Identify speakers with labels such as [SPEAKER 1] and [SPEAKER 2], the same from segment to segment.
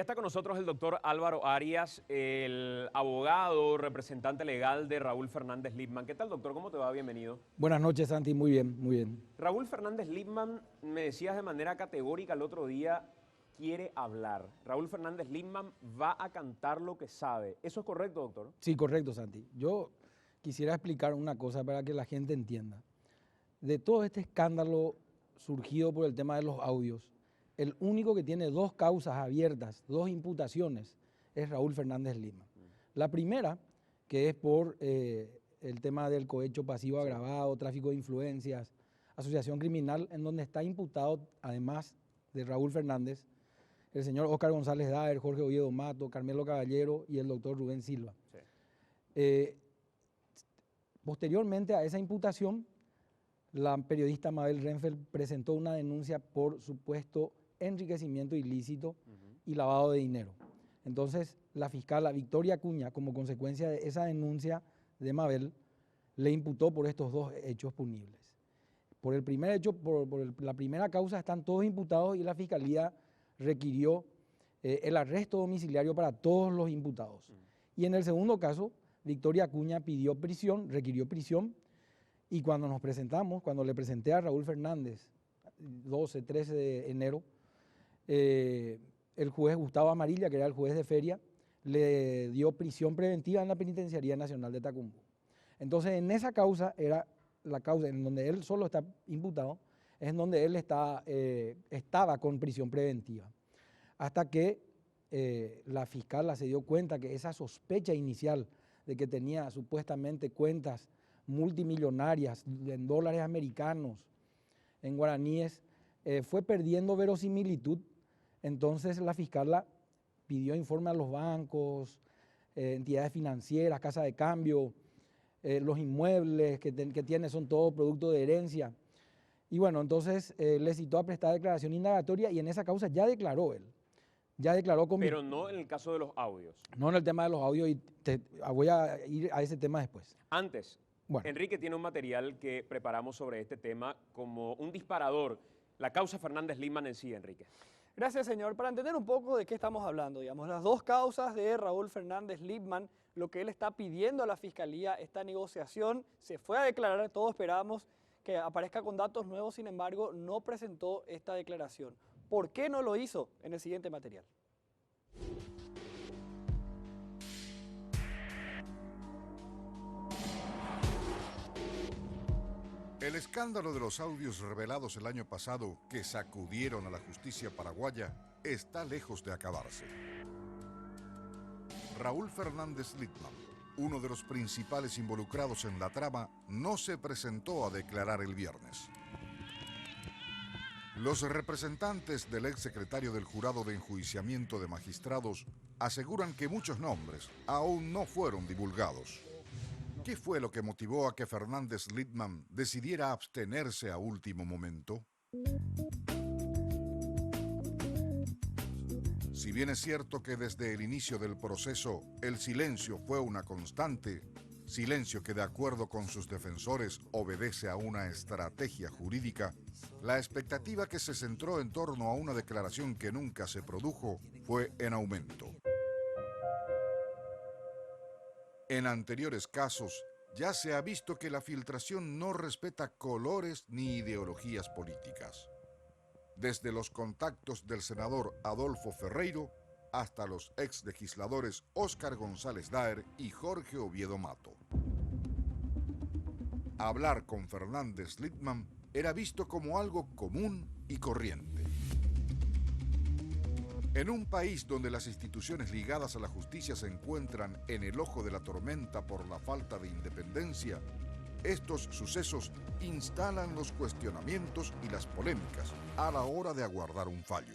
[SPEAKER 1] Ya está con nosotros el doctor Álvaro Arias, el abogado, representante legal de Raúl Fernández Lipman. ¿Qué tal, doctor? ¿Cómo te va? Bienvenido.
[SPEAKER 2] Buenas noches, Santi. Muy bien, muy bien.
[SPEAKER 1] Raúl Fernández Lipman, me decías de manera categórica el otro día, quiere hablar. Raúl Fernández Lipman va a cantar lo que sabe. ¿Eso es correcto, doctor?
[SPEAKER 2] Sí, correcto, Santi. Yo quisiera explicar una cosa para que la gente entienda. De todo este escándalo surgido por el tema de los audios, el único que tiene dos causas abiertas, dos imputaciones, es Raúl Fernández Lipman. La primera, que es por el tema del cohecho pasivo agravado, tráfico de influencias, asociación criminal, en donde está imputado, además de Raúl Fernández, el señor Óscar González Daer, Jorge Oviedo Mato, Carmelo Caballero y el doctor Rubén Silva. Sí. Posteriormente a esa imputación, la periodista Mabel Renfeld presentó una denuncia por supuesto enriquecimiento ilícito y lavado de dinero. Entonces, la fiscal Victoria Acuña, como consecuencia de esa denuncia de Mabel, le imputó por estos dos hechos punibles. Por el primer hecho, la primera causa están todos imputados y la fiscalía requirió el arresto domiciliario para todos los imputados. Y en el segundo caso, Victoria Acuña pidió prisión, requirió prisión, y cuando nos presentamos, cuando le presenté a Raúl Fernández, 12, 13 de enero, el juez Gustavo Amarilla, que era el juez de feria, le dio prisión preventiva en la Penitenciaría Nacional de Tacumbo. Entonces, en esa causa, era la causa en donde él solo está imputado, es en donde él estaba con prisión preventiva. Hasta que la fiscal se dio cuenta que esa sospecha inicial de que tenía supuestamente cuentas multimillonarias en dólares americanos, en guaraníes, fue perdiendo verosimilitud. Entonces la fiscal pidió informe a los bancos, entidades financieras, casa de cambio, los inmuebles que tiene son todo producto de herencia. Y bueno, entonces le citó a prestar declaración indagatoria y en esa causa ya declaró él. Ya declaró con...
[SPEAKER 1] Pero no en el caso de los audios.
[SPEAKER 2] No en el tema de los audios y voy a ir a ese tema después.
[SPEAKER 1] Antes, bueno, Enrique tiene un material que preparamos sobre este tema como un disparador. La causa Fernández Lipman en sí, Enrique.
[SPEAKER 3] Gracias, señor. Para entender un poco de qué estamos hablando, digamos, las dos causas de Raúl Fernández Lipman, lo que él está pidiendo a la Fiscalía, esta negociación, se fue a declarar, todos esperábamos que aparezca con datos nuevos, sin embargo, no presentó esta declaración. ¿Por qué no lo hizo? En el siguiente material.
[SPEAKER 4] El escándalo de los audios revelados el año pasado que sacudieron a la justicia paraguaya está lejos de acabarse. Raúl Fernández Lipman, uno de los principales involucrados en la trama, no se presentó a declarar el viernes. Los representantes del exsecretario del Jurado de Enjuiciamiento de Magistrados aseguran que muchos nombres aún no fueron divulgados. ¿Qué fue lo que motivó a que Fernández Lipman decidiera abstenerse a último momento? Si bien es cierto que desde el inicio del proceso el silencio fue una constante, silencio que de acuerdo con sus defensores obedece a una estrategia jurídica, la expectativa que se centró en torno a una declaración que nunca se produjo fue en aumento. En anteriores casos, ya se ha visto que la filtración no respeta colores ni ideologías políticas. Desde los contactos del senador Adolfo Ferreiro hasta los exlegisladores Óscar González Daer y Jorge Oviedo Mato. Hablar con Fernández Lipman era visto como algo común y corriente. En un país donde las instituciones ligadas a la justicia se encuentran en el ojo de la tormenta por la falta de independencia, estos sucesos instalan los cuestionamientos y las polémicas a la hora de aguardar un fallo.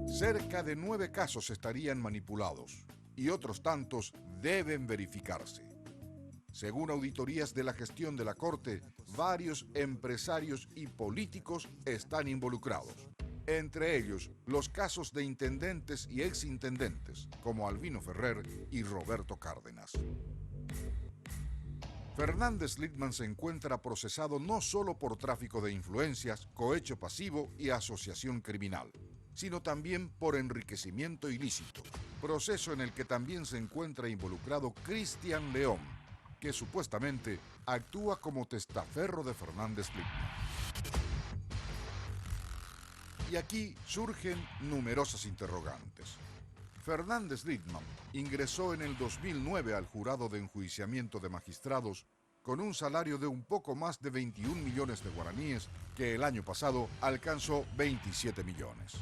[SPEAKER 4] Cerca de 9 casos estarían manipulados y otros tantos deben verificarse. Según auditorías de la gestión de la Corte, varios empresarios y políticos están involucrados. Entre ellos, los casos de intendentes y exintendentes, como Albino Ferrer y Roberto Cárdenas. Fernández Lidman se encuentra procesado no solo por tráfico de influencias, cohecho pasivo y asociación criminal, sino también por enriquecimiento ilícito, proceso en el que también se encuentra involucrado Cristian León, que supuestamente actúa como testaferro de Fernández Lidman. Y aquí surgen numerosas interrogantes. Fernández Lidman ingresó en el 2009 al jurado de enjuiciamiento de magistrados con un salario de un poco más de 21 millones de guaraníes, que el año pasado alcanzó 27 millones.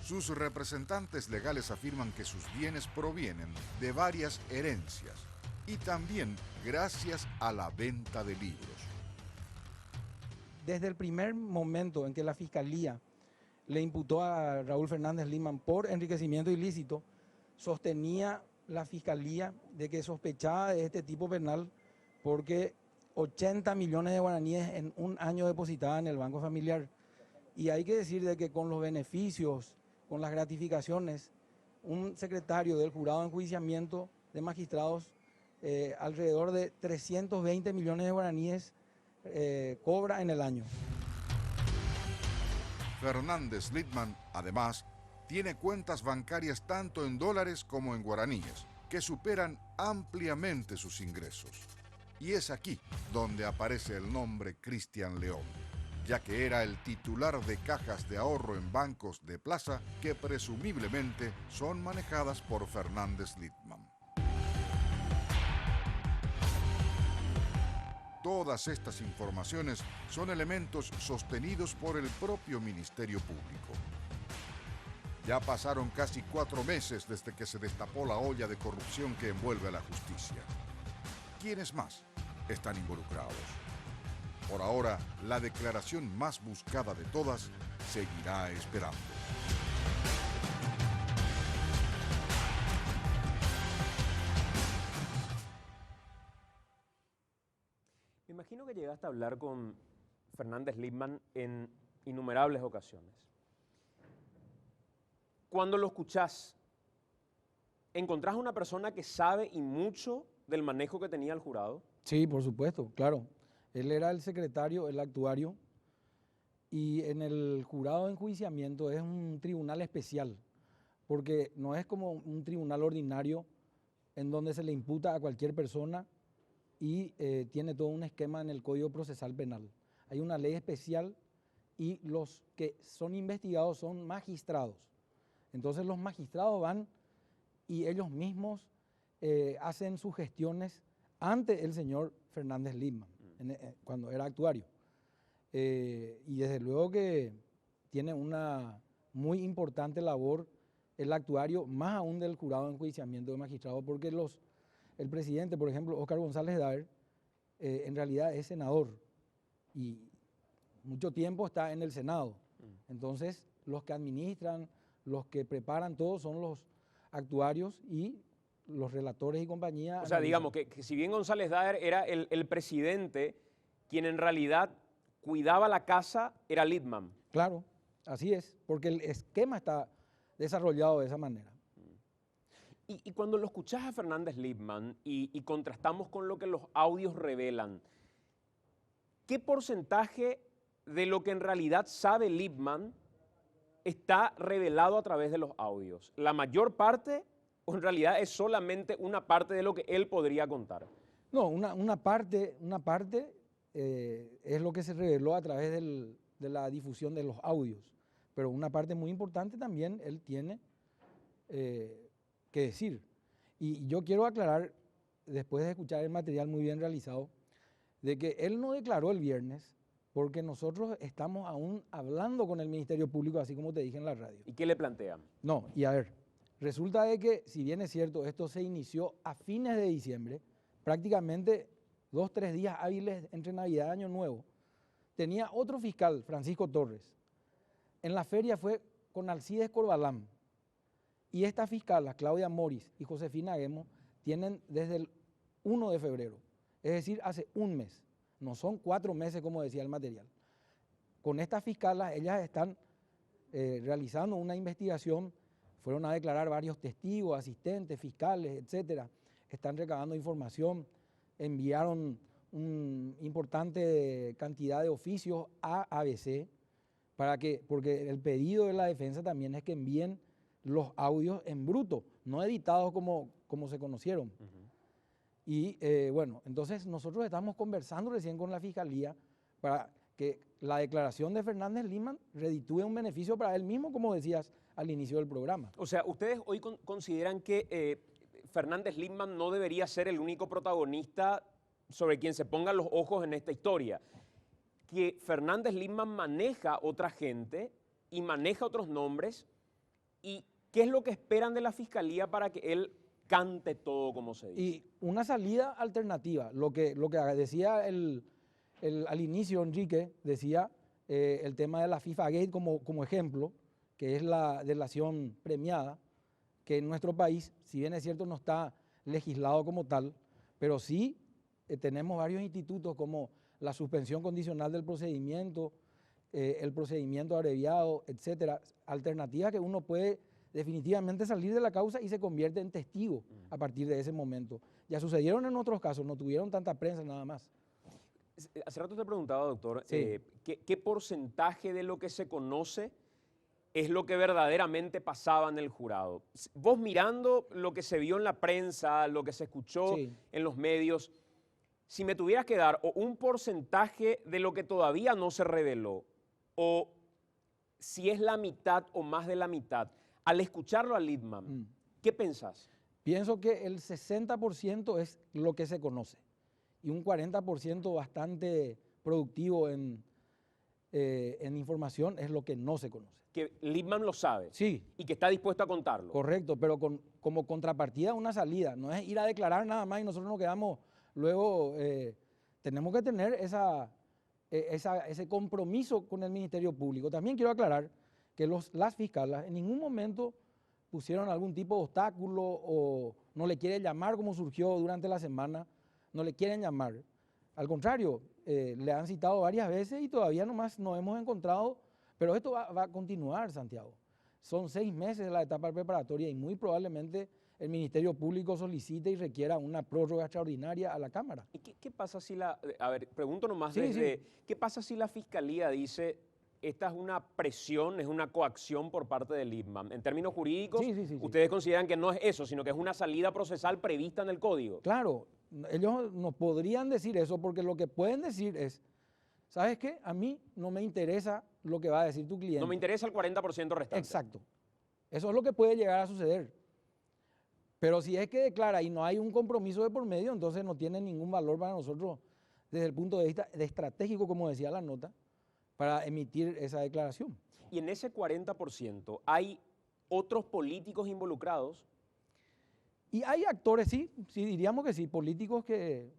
[SPEAKER 4] Sus representantes legales afirman que sus bienes provienen de varias herencias y también gracias a la venta de libros.
[SPEAKER 2] Desde el primer momento en que la Fiscalía le imputó a Raúl Fernández Lidman por enriquecimiento ilícito, sostenía la Fiscalía de que sospechaba de este tipo penal porque 80 millones de guaraníes en un año depositadas en el Banco Familiar. Y hay que decir de que con los beneficios, con las gratificaciones, un secretario del jurado de enjuiciamiento de magistrados, alrededor de 320 millones de guaraníes cobra en el año.
[SPEAKER 4] Fernández Lidman, además, tiene cuentas bancarias tanto en dólares como en guaraníes, que superan ampliamente sus ingresos. Y es aquí donde aparece el nombre Cristian León, ya que era el titular de cajas de ahorro en bancos de plaza que presumiblemente son manejadas por Fernández Lidman. Todas estas informaciones son elementos sostenidos por el propio Ministerio Público. Ya pasaron casi 4 meses desde que se destapó la olla de corrupción que envuelve a la justicia. ¿Quiénes más están involucrados? Por ahora, la declaración más buscada de todas seguirá esperando.
[SPEAKER 1] Me imagino que llegaste a hablar con Fernández Lidman en innumerables ocasiones. Cuando lo escuchás, ¿encontrás una persona que sabe y mucho del manejo que tenía el jurado?
[SPEAKER 2] Sí, por supuesto, claro. Él era el secretario, el actuario, y en el jurado de enjuiciamiento es un tribunal especial, porque no es como un tribunal ordinario en donde se le imputa a cualquier persona y tiene todo un esquema en el Código Procesal Penal. Hay una ley especial y los que son investigados son magistrados. Entonces los magistrados van y ellos mismos hacen sus gestiones ante el señor Fernández Lidman, cuando era actuario. Y desde luego que tiene una muy importante labor el actuario, más aún del jurado de enjuiciamiento de magistrados, porque el presidente, por ejemplo, Óscar González Daer, en realidad es senador y mucho tiempo está en el Senado. Entonces, los que administran, los que preparan todo son los actuarios y los relatores y compañía.
[SPEAKER 1] O sea, digamos que si bien González Daer era el presidente, quien en realidad cuidaba la casa era Lidman.
[SPEAKER 2] Claro, así es, porque el esquema está desarrollado de esa manera.
[SPEAKER 1] Y cuando lo escuchás a Fernández Lidman y contrastamos con lo que los audios revelan, ¿qué porcentaje de lo que en realidad sabe Lidman está revelado a través de los audios? ¿La mayor parte o en realidad es solamente una parte de lo que él podría contar?
[SPEAKER 2] No, una parte es lo que se reveló a través de la difusión de los audios, pero una parte muy importante también él tiene que decir. Y yo quiero aclarar, después de escuchar el material muy bien realizado, de que él no declaró el viernes porque nosotros estamos aún hablando con el Ministerio Público, así como te dije en la radio.
[SPEAKER 1] ¿Y qué le plantean?
[SPEAKER 2] No, y a ver, resulta de que, si bien es cierto, esto se inició a fines de diciembre, prácticamente 2 o 3 días hábiles entre Navidad y Año Nuevo, tenía otro fiscal, Francisco Torres. En la feria fue con Alcides Corbalán. Y estas fiscalas, Claudia Moris y Josefina Guemo, tienen desde el 1 de febrero, es decir, hace un mes. No son 4 meses, como decía el material. Con estas fiscalas, ellas están realizando una investigación, fueron a declarar varios testigos, asistentes, fiscales, etcétera. Están recabando información enviaron una importante cantidad de oficios a ABC porque el pedido de la defensa también es que envíen los audios en bruto, no editados como se conocieron. Y bueno, entonces nosotros estamos conversando recién con la Fiscalía para que la declaración de Fernández Lipman reditúe un beneficio para él mismo, como decías al inicio del programa.
[SPEAKER 1] O sea, ¿ustedes hoy consideran que Fernández Lipman no debería ser el único protagonista sobre quien se pongan los ojos en esta historia? Que Fernández Lipman maneja otra gente y maneja otros nombres, ¿y qué es lo que esperan de la Fiscalía para que él cante todo como se dice?
[SPEAKER 2] Y una salida alternativa, lo que decía al inicio Enrique, decía el tema de la FIFA Gate como ejemplo, que es la delación premiada, que en nuestro país, si bien es cierto no está legislado como tal, pero sí tenemos varios institutos como la suspensión condicional del procedimiento, el procedimiento abreviado, etcétera, alternativas que uno puede definitivamente salir de la causa y se convierte en testigo a partir de ese momento. Ya sucedieron en otros casos, no tuvieron tanta prensa nada más.
[SPEAKER 1] Hace rato te preguntaba, doctor,
[SPEAKER 2] Sí.
[SPEAKER 1] ¿qué porcentaje de lo que se conoce es lo que verdaderamente pasaba en el jurado? Vos mirando lo que se vio en la prensa, lo que se escuchó
[SPEAKER 2] Sí.
[SPEAKER 1] en los medios, si me tuvieras que dar o un porcentaje de lo que todavía no se reveló, o si es la mitad o más de la mitad, al escucharlo a Lipman, ¿qué pensás?
[SPEAKER 2] Pienso que el 60% es lo que se conoce y un 40% bastante productivo en información es lo que no se conoce.
[SPEAKER 1] Que Lipman lo sabe
[SPEAKER 2] Sí,
[SPEAKER 1] y que está dispuesto a contarlo.
[SPEAKER 2] correcto, pero como contrapartida una salida, no es ir a declarar nada más y nosotros nos quedamos, luego tenemos que tener ese compromiso con el Ministerio Público. También quiero aclarar que las fiscales en ningún momento pusieron algún tipo de obstáculo o no le quieren llamar como surgió durante la semana, no le quieren llamar. Al contrario, le han citado varias veces y todavía nomás no hemos encontrado, pero esto va a continuar, Santiago. Son 6 meses de la etapa preparatoria y muy probablemente el Ministerio Público solicite y requiera una prórroga extraordinaria a la Cámara.
[SPEAKER 1] ¿Y qué pasa si a ver, pregunto nomás
[SPEAKER 2] Sí, sí.
[SPEAKER 1] ¿qué pasa si la Fiscalía dice, esta es una presión, es una coacción por parte de Lipman? En términos jurídicos,
[SPEAKER 2] Sí.
[SPEAKER 1] ustedes consideran que no es eso, sino que es una salida procesal prevista en el código.
[SPEAKER 2] Claro, ellos no podrían decir eso porque lo que pueden decir es, ¿sabes qué? A mí no me interesa lo que va a decir tu cliente.
[SPEAKER 1] No me interesa el 40% restante.
[SPEAKER 2] Exacto. Eso es lo que puede llegar a suceder. Pero si es que declara y no hay un compromiso de por medio, entonces no tiene ningún valor para nosotros desde el punto de vista de estratégico, como decía la nota, para emitir esa declaración.
[SPEAKER 1] Y en ese 40%, ¿hay otros políticos involucrados?
[SPEAKER 2] Y hay actores, sí diríamos que sí, políticos que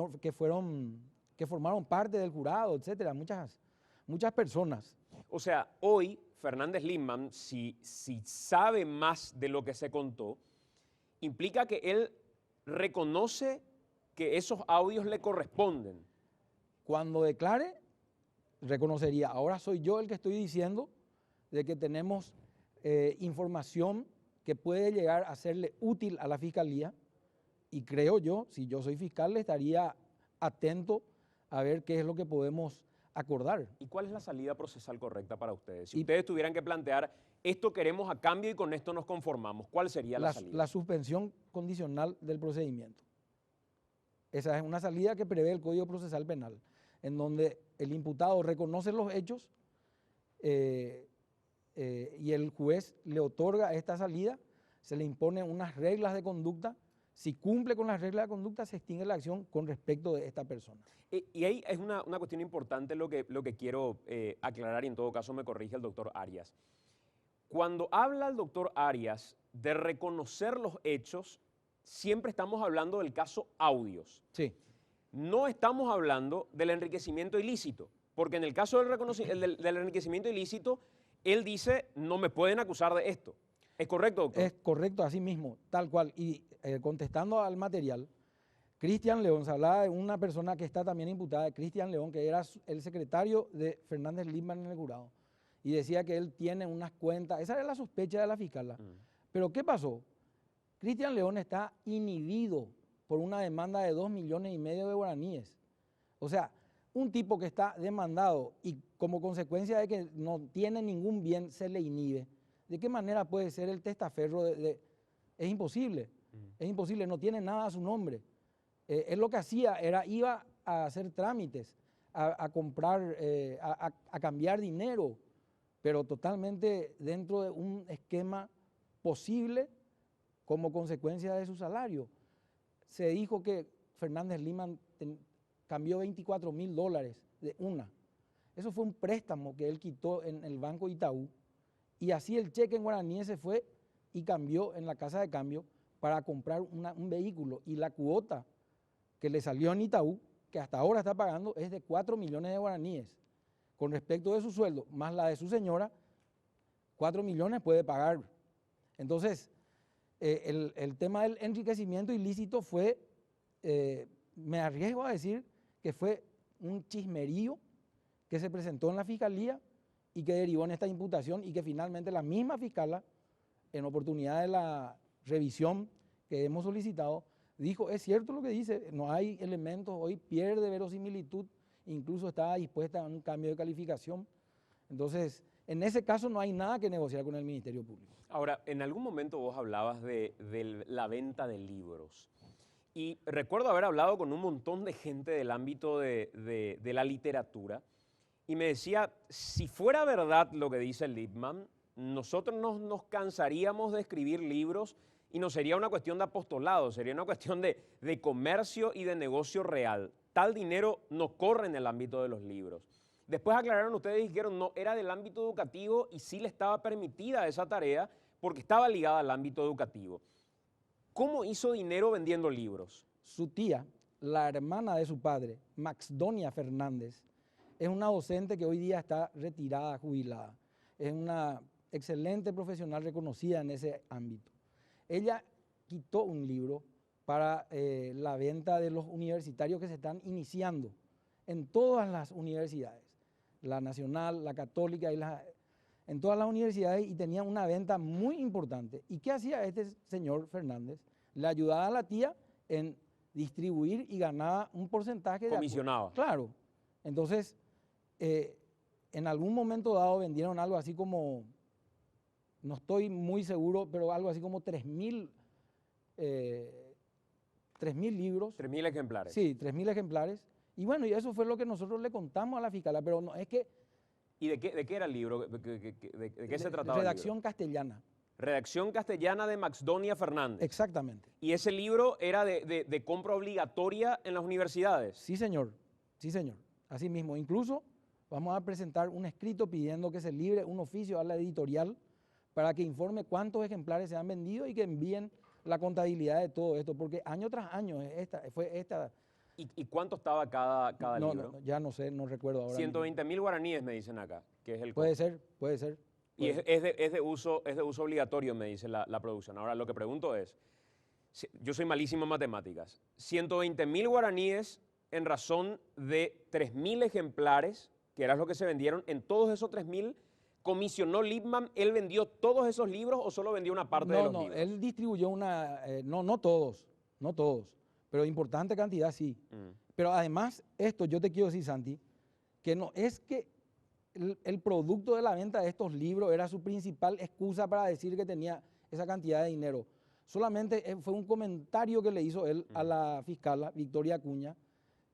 [SPEAKER 2] formaron parte del jurado, etcétera, muchas personas.
[SPEAKER 1] O sea, hoy Fernández Lipman, si sabe más de lo que se contó, implica que él reconoce que esos audios le corresponden.
[SPEAKER 2] Cuando declare, reconocería, ahora soy yo el que estoy diciendo de que tenemos información que puede llegar a serle útil a la Fiscalía y creo yo, si yo soy fiscal, estaría atento a ver qué es lo que podemos acordar.
[SPEAKER 1] ¿Y cuál es la salida procesal correcta para ustedes? Si ustedes tuvieran que plantear, esto queremos a cambio y con esto nos conformamos, ¿cuál sería la salida?
[SPEAKER 2] La suspensión condicional del procedimiento. Esa es una salida que prevé el Código Procesal Penal, en donde el imputado reconoce los hechos y el juez le otorga esta salida, se le imponen unas reglas de conducta. Si cumple con las reglas de conducta, se extingue la acción con respecto de esta persona.
[SPEAKER 1] Y ahí es una cuestión importante lo que quiero aclarar y en todo caso me corrige el doctor Arias. Cuando habla el doctor Arias de reconocer los hechos, siempre estamos hablando del caso audios.
[SPEAKER 2] Sí.
[SPEAKER 1] No estamos hablando del enriquecimiento ilícito, porque en el caso del enriquecimiento ilícito, él dice, no me pueden acusar de esto. ¿Es correcto, doctor?
[SPEAKER 2] Es correcto, así mismo, tal cual. Y contestando al material, Cristian León, se hablaba de una persona que está también imputada, Cristian León, que era el secretario de Fernández Lipman en el jurado, y decía que él tiene unas cuentas, esa era la sospecha de la fiscal. Pero ¿qué pasó? Cristian León está inhibido por una demanda de 2,5 millones de guaraníes. O sea, un tipo que está demandado y como consecuencia de que no tiene ningún bien se le inhibe. ¿De qué manera puede ser el testaferro? Es imposible, es imposible, no tiene nada a su nombre. Él lo que hacía era, iba a hacer trámites, a comprar, a cambiar dinero, pero totalmente dentro de un esquema posible como consecuencia de su salario. Se dijo que Fernández Lipman cambió $24,000 de una. Eso fue un préstamo que él quitó en el Banco Itaú y así el cheque en guaraníes se fue y cambió en la casa de cambio para comprar un vehículo y la cuota que le salió en Itaú, que hasta ahora está pagando, es de 4 millones de guaraníes. Con respecto de su sueldo, más la de su señora, 4 millones puede pagar. Entonces, el tema del enriquecimiento ilícito fue, me arriesgo a decir que fue un chismerío que se presentó en la fiscalía y que derivó en esta imputación y que finalmente la misma fiscala, en oportunidad de la revisión que hemos solicitado, dijo, es cierto lo que dice, no hay elementos, hoy pierde verosimilitud, incluso estaba dispuesta a un cambio de calificación. Entonces, en ese caso no hay nada que negociar con el Ministerio Público.
[SPEAKER 1] Ahora, en algún momento vos hablabas de la venta de libros. Y recuerdo haber hablado con un montón de gente del ámbito de la literatura y me decía, si fuera verdad lo que dice Lipman, nosotros nos cansaríamos de escribir libros y no sería una cuestión de apostolado, sería una cuestión de comercio y de negocio real. Tal dinero no corre en el ámbito de los libros. Después aclararon ustedes y dijeron, no, era del ámbito educativo y sí le estaba permitida esa tarea porque estaba ligada al ámbito educativo. ¿Cómo hizo dinero vendiendo libros?
[SPEAKER 2] Su tía, la hermana de su padre, Maxdonia Fernández, es una docente que hoy día está retirada, jubilada. Es una excelente profesional reconocida en ese ámbito. Ella quitó un libro para la venta de los universitarios que se están iniciando en todas las universidades, la nacional, la católica, en todas las universidades, y tenía una venta muy importante. ¿Y qué hacía este señor Fernández? Le ayudaba a la tía en distribuir y ganaba un porcentaje.
[SPEAKER 1] Comisionaba.
[SPEAKER 2] Claro. Entonces, en algún momento dado vendieron algo así como, no estoy muy seguro, pero algo así como 3,000 libros.
[SPEAKER 1] 3.000 ejemplares.
[SPEAKER 2] Sí, 3,000 ejemplares. Y bueno, y eso fue lo que nosotros le contamos a la fiscala, pero no, es que...
[SPEAKER 1] ¿Y de qué era el libro? ¿De qué se trataba
[SPEAKER 2] Redacción
[SPEAKER 1] el libro?
[SPEAKER 2] castellana.
[SPEAKER 1] Redacción castellana de Maxdonia Fernández.
[SPEAKER 2] Exactamente.
[SPEAKER 1] ¿Y ese libro era de compra obligatoria en las universidades?
[SPEAKER 2] Sí, señor. Sí, señor. Así mismo. Incluso vamos a presentar un escrito pidiendo que se libre un oficio a la editorial para que informe cuántos ejemplares se han vendido y que envíen la contabilidad de todo esto, porque año tras año fue esta.
[SPEAKER 1] ¿Y cuánto estaba cada libro?
[SPEAKER 2] No, ya no sé, no recuerdo ahora.
[SPEAKER 1] 120.000 guaraníes me dicen acá, que es el
[SPEAKER 2] Puede
[SPEAKER 1] costo.
[SPEAKER 2] ser, puede ser.
[SPEAKER 1] Y es de uso obligatorio, me dice la producción. Ahora, lo que pregunto es, yo soy malísimo en matemáticas, 120.000 guaraníes en razón de 3,000 ejemplares, que era lo que se vendieron, en todos esos 3,000, ¿comisionó Lipman? ¿Él vendió todos esos libros o solo vendió una parte de los libros?
[SPEAKER 2] No, él distribuyó no todos, pero importante cantidad sí. Pero además, esto yo te quiero decir, Santi, que no es que el producto de la venta de estos libros era su principal excusa para decir que tenía esa cantidad de dinero. Solamente fue un comentario que le hizo él a la fiscala Victoria Acuña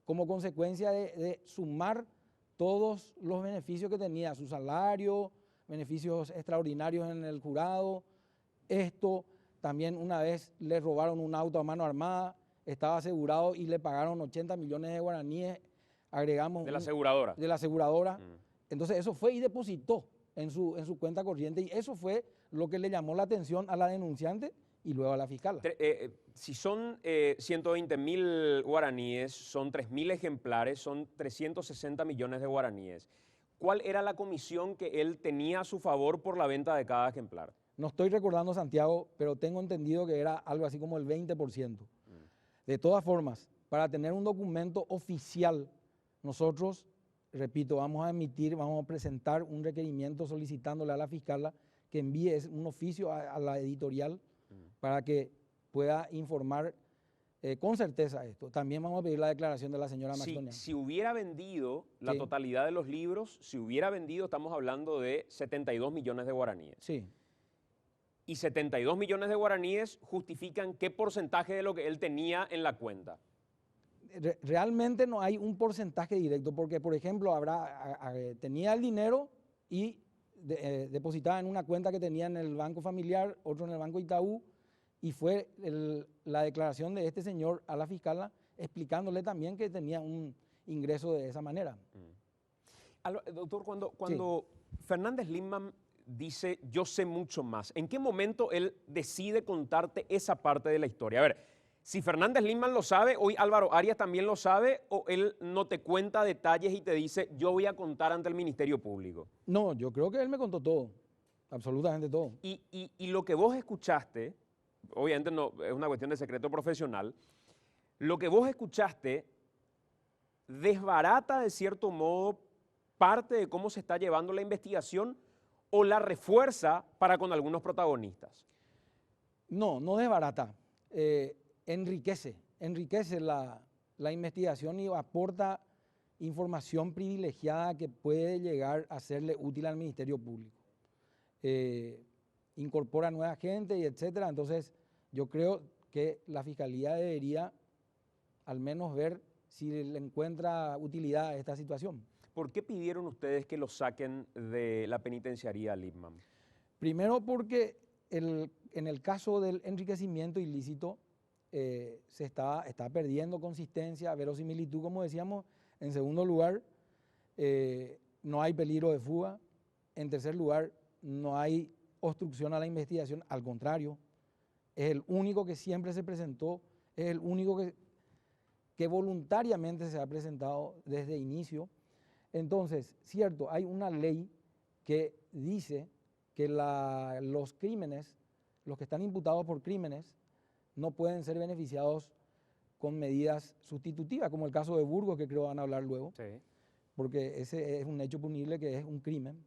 [SPEAKER 2] como consecuencia de sumar todos los beneficios que tenía, su salario, beneficios extraordinarios en el jurado. Esto también una vez le robaron un auto a mano armada, estaba asegurado y le pagaron 80 millones de guaraníes, agregamos...
[SPEAKER 1] ¿De la aseguradora?
[SPEAKER 2] De la aseguradora. Entonces eso fue y depositó en su cuenta corriente y eso fue lo que le llamó la atención a la denunciante y luego a la fiscala.
[SPEAKER 1] Si son 120.000 guaraníes, son 3,000 ejemplares, son 360 millones de guaraníes. ¿Cuál era la comisión que él tenía a su favor por la venta de cada ejemplar?
[SPEAKER 2] No estoy recordando, Santiago, pero tengo entendido que era algo así como el 20%. De todas formas, para tener un documento oficial, nosotros, repito, vamos a presentar un requerimiento solicitándole a la fiscala que envíe un oficio a la editorial para que pueda informar con certeza esto. También vamos a pedir la declaración de la señora
[SPEAKER 1] Si,
[SPEAKER 2] Macdonia.
[SPEAKER 1] si hubiera vendido la
[SPEAKER 2] Sí.
[SPEAKER 1] totalidad de los libros, si hubiera vendido, estamos hablando de 72 millones de guaraníes.
[SPEAKER 2] Sí.
[SPEAKER 1] Y 72 millones de guaraníes justifican qué porcentaje de lo que él tenía en la cuenta.
[SPEAKER 2] Realmente no hay un porcentaje directo, porque, por ejemplo, tenía el dinero y depositaba en una cuenta que tenía en el banco familiar, otro en el banco Itaú, y fue la declaración de este señor a la fiscala explicándole también que tenía un ingreso de esa manera.
[SPEAKER 1] Doctor, cuando Fernández Lindman dice yo sé mucho más, ¿en qué momento él decide contarte esa parte de la historia? A ver, si Fernández Lindman lo sabe, hoy Álvaro Arias también lo sabe, o él no te cuenta detalles y te dice yo voy a contar ante el Ministerio Público.
[SPEAKER 2] No, yo creo que él me contó todo, absolutamente todo.
[SPEAKER 1] Y lo que vos escuchaste, obviamente no es una cuestión de secreto profesional, lo que vos escuchaste desbarata de cierto modo parte de cómo se está llevando la investigación o la refuerza para con algunos protagonistas.
[SPEAKER 2] No, no desbarata, enriquece la investigación y aporta información privilegiada que puede llegar a serle útil al Ministerio Público. Incorpora nueva gente y etcétera. Entonces, yo creo que la Fiscalía debería al menos ver si le encuentra utilidad a esta situación.
[SPEAKER 1] ¿Por qué pidieron ustedes que lo saquen de la penitenciaría Lindman?
[SPEAKER 2] Primero porque en el caso del enriquecimiento ilícito se está perdiendo consistencia, verosimilitud, como decíamos. En segundo lugar, no hay peligro de fuga. En tercer lugar, no hay obstrucción a la investigación, al contrario, es el único que siempre se presentó, es el único que voluntariamente se ha presentado desde inicio. Entonces, cierto, hay una ley que dice que los crímenes, los que están imputados por crímenes, no pueden ser beneficiados con medidas sustitutivas, como el caso de Burgos, que creo van a hablar luego,
[SPEAKER 1] Sí.
[SPEAKER 2] porque ese es un hecho punible que es un crimen.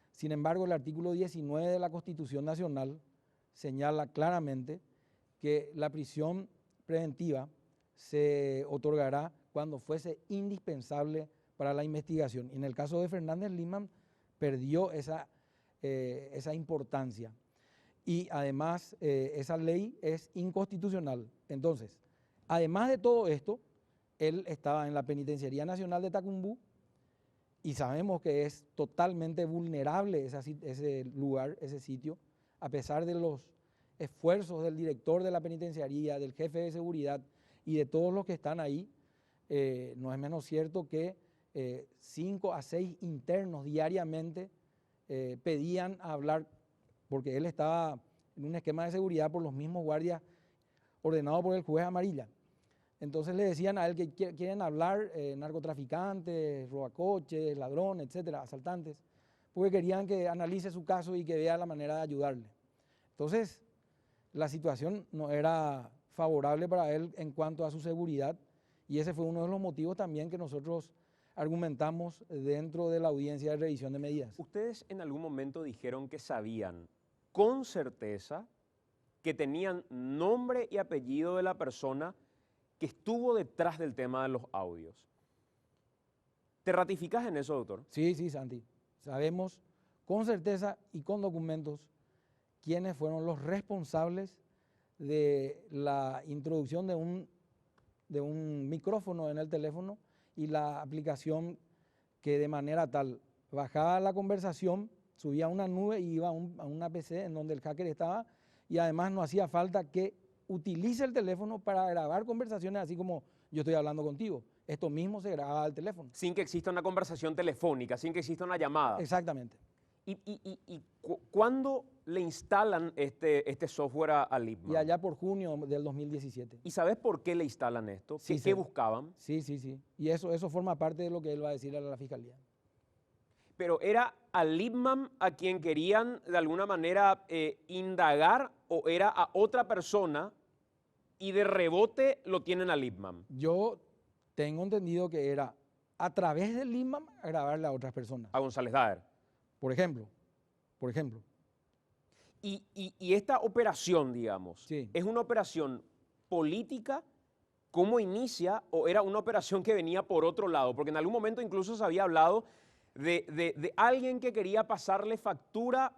[SPEAKER 2] Sin embargo, el artículo 19 de la Constitución Nacional señala claramente que la prisión preventiva se otorgará cuando fuese indispensable para la investigación. Y en el caso de Fernández Lindman perdió esa importancia. Y además esa ley es inconstitucional. Entonces, además de todo esto, él estaba en la Penitenciaría Nacional de Tacumbú y sabemos que es totalmente vulnerable ese lugar, ese sitio, a pesar de los esfuerzos del director de la penitenciaría, del jefe de seguridad y de todos los que están ahí. No es menos cierto que 5 a 6 internos diariamente pedían hablar, porque él estaba en un esquema de seguridad por los mismos guardias ordenado por el juez Amarilla. Entonces le decían a él que quieren hablar narcotraficantes, robacoches, ladrones, etcétera, asaltantes, porque querían que analice su caso y que vea la manera de ayudarle. Entonces, la situación no era favorable para él en cuanto a su seguridad, y ese fue uno de los motivos también que nosotros argumentamos dentro de la audiencia de revisión de medidas.
[SPEAKER 1] ¿Ustedes en algún momento dijeron que sabían con certeza que tenían nombre y apellido de la persona que estuvo detrás del tema de los audios? ¿Te ratificas en eso, doctor?
[SPEAKER 2] Sí, Santi. Sabemos con certeza y con documentos quiénes fueron los responsables de la introducción de un micrófono en el teléfono y la aplicación que de manera tal bajaba la conversación, subía a una nube y iba a una PC en donde el hacker estaba, y además no hacía falta que utilice el teléfono para grabar conversaciones así como yo estoy hablando contigo. Esto mismo se grababa al teléfono.
[SPEAKER 1] Sin que exista una conversación telefónica, sin que exista una llamada.
[SPEAKER 2] Exactamente.
[SPEAKER 1] ¿Y cuándo le instalan este software a Lindman?
[SPEAKER 2] Y allá por junio del 2017.
[SPEAKER 1] ¿Y sabes por qué le instalan esto?
[SPEAKER 2] Sí,
[SPEAKER 1] ¿Qué buscaban?
[SPEAKER 2] Sí. Y eso forma parte de lo que él va a decir a la fiscalía.
[SPEAKER 1] Pero ¿era a Lindman a quien querían de alguna manera indagar o era a otra persona y de rebote lo tienen a Lindman?
[SPEAKER 2] Yo tengo entendido que era a través del Lindman a grabarle a otras personas.
[SPEAKER 1] A González Daer.
[SPEAKER 2] Por ejemplo.
[SPEAKER 1] Y esta operación, digamos,
[SPEAKER 2] Sí.
[SPEAKER 1] ¿es una operación política cómo inicia o era una operación que venía por otro lado, porque en algún momento incluso se había hablado de alguien que quería pasarle factura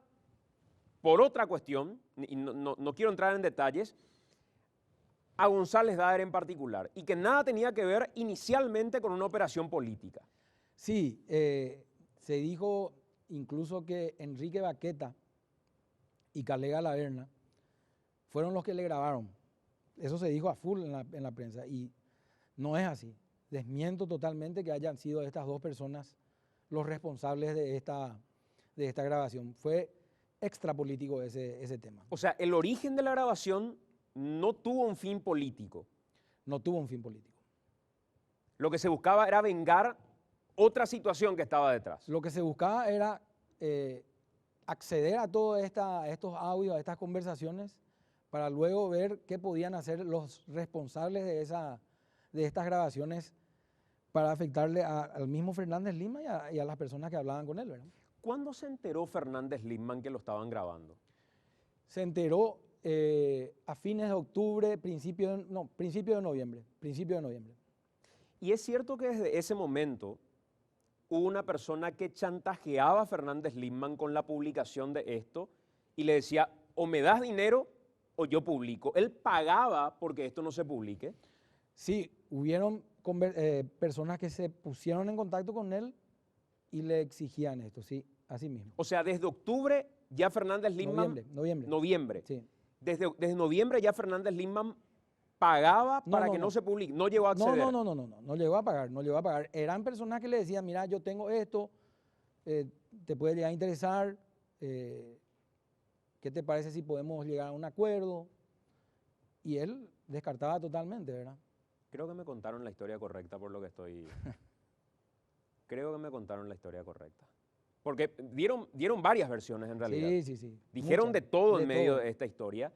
[SPEAKER 1] por otra cuestión, y no quiero entrar en detalles, a González Daer en particular, y que nada tenía que ver inicialmente con una operación política.
[SPEAKER 2] Sí, se dijo incluso que Enrique Baqueta y Calega Laverna fueron los que le grabaron. Eso se dijo a full en la prensa y no es así. Desmiento totalmente que hayan sido estas dos personas los responsables de esta grabación. Fue extrapolítico ese tema.
[SPEAKER 1] O sea, el origen de la grabación no tuvo un fin político.
[SPEAKER 2] No tuvo un fin político.
[SPEAKER 1] Lo que se buscaba era vengar otra situación que estaba detrás.
[SPEAKER 2] Lo que se buscaba era acceder a todos estos audios, a estas conversaciones, para luego ver qué podían hacer los responsables de estas grabaciones para afectarle al mismo Fernández Lima y a las personas que hablaban con él, ¿verdad?
[SPEAKER 1] ¿Cuándo se enteró Fernández Lima que lo estaban grabando?
[SPEAKER 2] Se enteró a fines de octubre, principio de noviembre.
[SPEAKER 1] Y es cierto que desde ese momento hubo una persona que chantajeaba a Fernández Lima con la publicación de esto y le decía, o me das dinero o yo publico. Él pagaba porque esto no se publique.
[SPEAKER 2] Sí, hubieron personas que se pusieron en contacto con él y le exigían esto, sí, así mismo.
[SPEAKER 1] O sea, desde octubre ya Fernández Lima... Noviembre.
[SPEAKER 2] Sí.
[SPEAKER 1] Desde noviembre ya Fernández Lima pagaba para que no se publique, no llegó a acceder.
[SPEAKER 2] No llegó a pagar. Eran personas que le decían, mira, yo tengo esto, te puede llegar a interesar, ¿qué te parece si podemos llegar a un acuerdo? Y él descartaba totalmente, ¿verdad?
[SPEAKER 1] Creo que me contaron la historia correcta por lo que estoy... Creo que me contaron la historia correcta. Porque dieron varias versiones en realidad.
[SPEAKER 2] Sí.
[SPEAKER 1] Dijeron
[SPEAKER 2] Muchas,
[SPEAKER 1] de todo en
[SPEAKER 2] de
[SPEAKER 1] medio
[SPEAKER 2] todo.
[SPEAKER 1] de esta historia.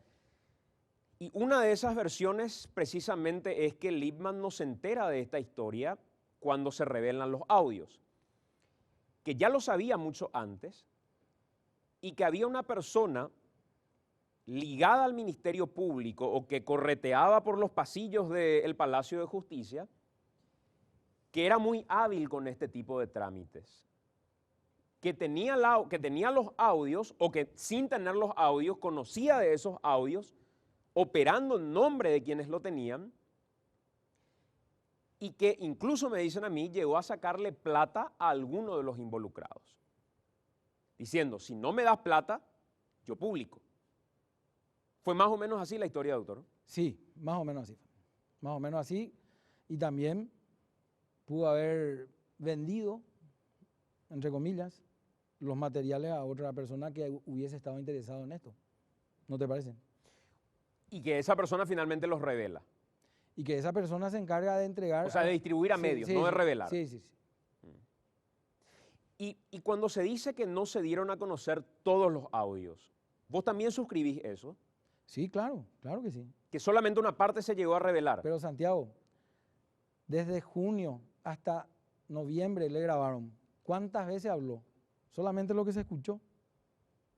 [SPEAKER 1] Y una de esas versiones precisamente es que Lippmann no se entera de esta historia cuando se revelan los audios. Que ya lo sabía mucho antes y que había una persona ligada al Ministerio Público o que correteaba por los pasillos del Palacio de Justicia, que era muy hábil con este tipo de trámites, que tenía los audios o que sin tener los audios conocía de esos audios, operando en nombre de quienes lo tenían, y que incluso me dicen a mí, llegó a sacarle plata a alguno de los involucrados, diciendo, si no me das plata, yo publico. ¿Fue más o menos así la historia, doctor?
[SPEAKER 2] Sí, más o menos así. Más o menos así. Y también pudo haber vendido, entre comillas, los materiales a otra persona que hubiese estado interesado en esto. ¿No te parece?
[SPEAKER 1] Y que esa persona finalmente los revela.
[SPEAKER 2] Y que esa persona se encarga de entregar...
[SPEAKER 1] O sea, de distribuir a medios, no de revelar.
[SPEAKER 2] Sí.
[SPEAKER 1] Y cuando se dice que no se dieron a conocer todos los audios, ¿vos también suscribís eso?
[SPEAKER 2] Sí, claro que sí.
[SPEAKER 1] Que solamente una parte se llegó a revelar.
[SPEAKER 2] Pero Santiago, desde junio hasta noviembre le grabaron. ¿Cuántas veces habló? ¿Solamente lo que se escuchó?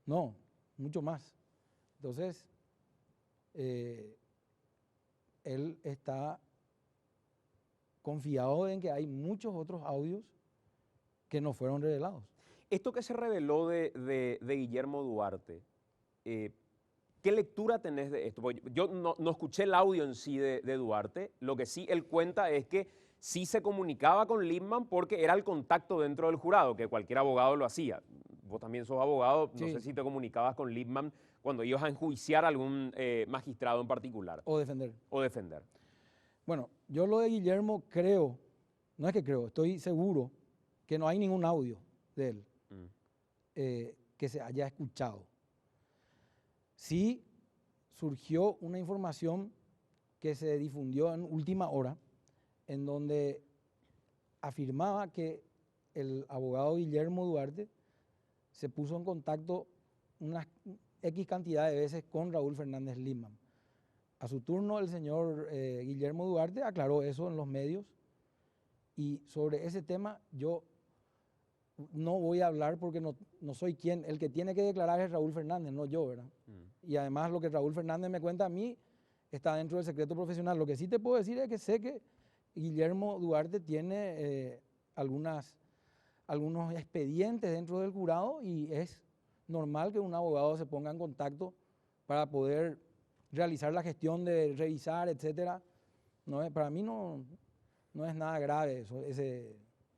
[SPEAKER 2] No, mucho más. Entonces, él está confiado en que hay muchos otros audios que no fueron revelados.
[SPEAKER 1] Esto que se reveló de Guillermo Duarte, ¿qué lectura tenés de esto? Porque yo no escuché el audio en sí de Duarte, lo que sí él cuenta es que sí se comunicaba con Lippmann porque era el contacto dentro del jurado, que cualquier abogado lo hacía. Vos también sos abogado, no sé si te comunicabas con Lippmann cuando ibas a enjuiciar a algún magistrado en particular.
[SPEAKER 2] O defender. Bueno, yo lo de Guillermo no es que creo, estoy seguro que no hay ningún audio de él que se haya escuchado. Sí surgió una información que se difundió en última hora, en donde afirmaba que el abogado Guillermo Duarte se puso en contacto unas X cantidad de veces con Raúl Fernández Lippmann. A su turno, el señor Guillermo Duarte aclaró eso en los medios y sobre ese tema yo no voy a hablar porque no soy quien. El que tiene que declarar es Raúl Fernández, no yo, ¿verdad? Y además lo que Raúl Fernández me cuenta a mí está dentro del secreto profesional. Lo que sí te puedo decir es que sé que Guillermo Duarte tiene algunos expedientes dentro del jurado y es normal que un abogado se ponga en contacto para poder realizar la gestión de revisar, etcétera. Para mí no es nada grave eso.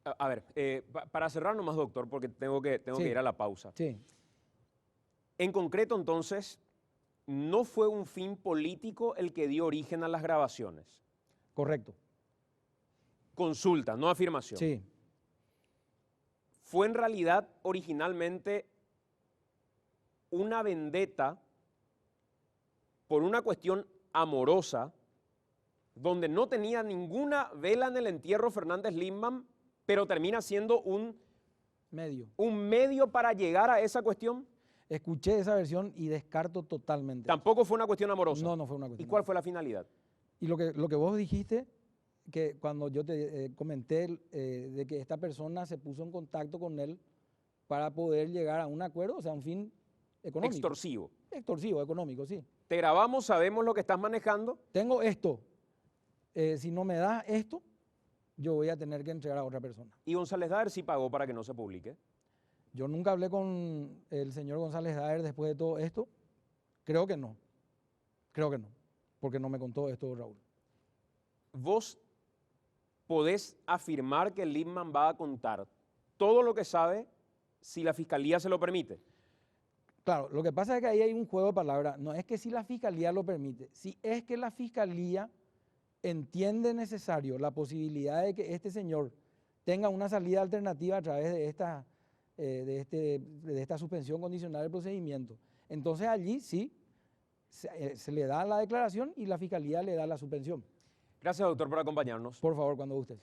[SPEAKER 1] A ver, para cerrar nomás, doctor, porque tengo que
[SPEAKER 2] Sí.
[SPEAKER 1] ir a la pausa.
[SPEAKER 2] Sí,
[SPEAKER 1] En concreto, entonces, no fue un fin político el que dio origen a las grabaciones.
[SPEAKER 2] correcto.
[SPEAKER 1] Consulta, no afirmación.
[SPEAKER 2] Sí,
[SPEAKER 1] Fue en realidad originalmente una vendetta por una cuestión amorosa, donde no tenía ninguna vela en el entierro Fernández Lindman, pero termina siendo un medio para llegar a esa cuestión.
[SPEAKER 2] escuché esa versión y descarto totalmente.
[SPEAKER 1] Tampoco fue una cuestión amorosa.
[SPEAKER 2] No fue una
[SPEAKER 1] ¿Y
[SPEAKER 2] cuestión.
[SPEAKER 1] cuál fue la finalidad?
[SPEAKER 2] Y lo que vos dijiste, que cuando yo te comenté de que esta persona se puso en contacto con él para poder llegar a un acuerdo, o sea, un fin económico.
[SPEAKER 1] Extorsivo.
[SPEAKER 2] Extorsivo, económico, sí.
[SPEAKER 1] Te grabamos, sabemos lo que estás manejando.
[SPEAKER 2] Tengo esto, si no me das esto, yo voy a tener que entregar a otra persona.
[SPEAKER 1] Y González Daer sí pagó para que no se publique.
[SPEAKER 2] Yo nunca hablé con el señor González Daer después de todo esto. Creo que no, porque no me contó esto Raúl.
[SPEAKER 1] ¿Vos podés afirmar que Lindman va a contar todo lo que sabe si la fiscalía se lo permite?
[SPEAKER 2] Claro, lo que pasa es que ahí hay un juego de palabras. No es que si la fiscalía lo permite, si es que la fiscalía entiende necesario la posibilidad de que este señor tenga una salida alternativa a través de esta suspensión condicional del procedimiento. Entonces allí sí se le da la declaración y la fiscalía le da la suspensión.
[SPEAKER 1] Gracias, doctor, por acompañarnos.
[SPEAKER 2] Por favor, cuando gustes.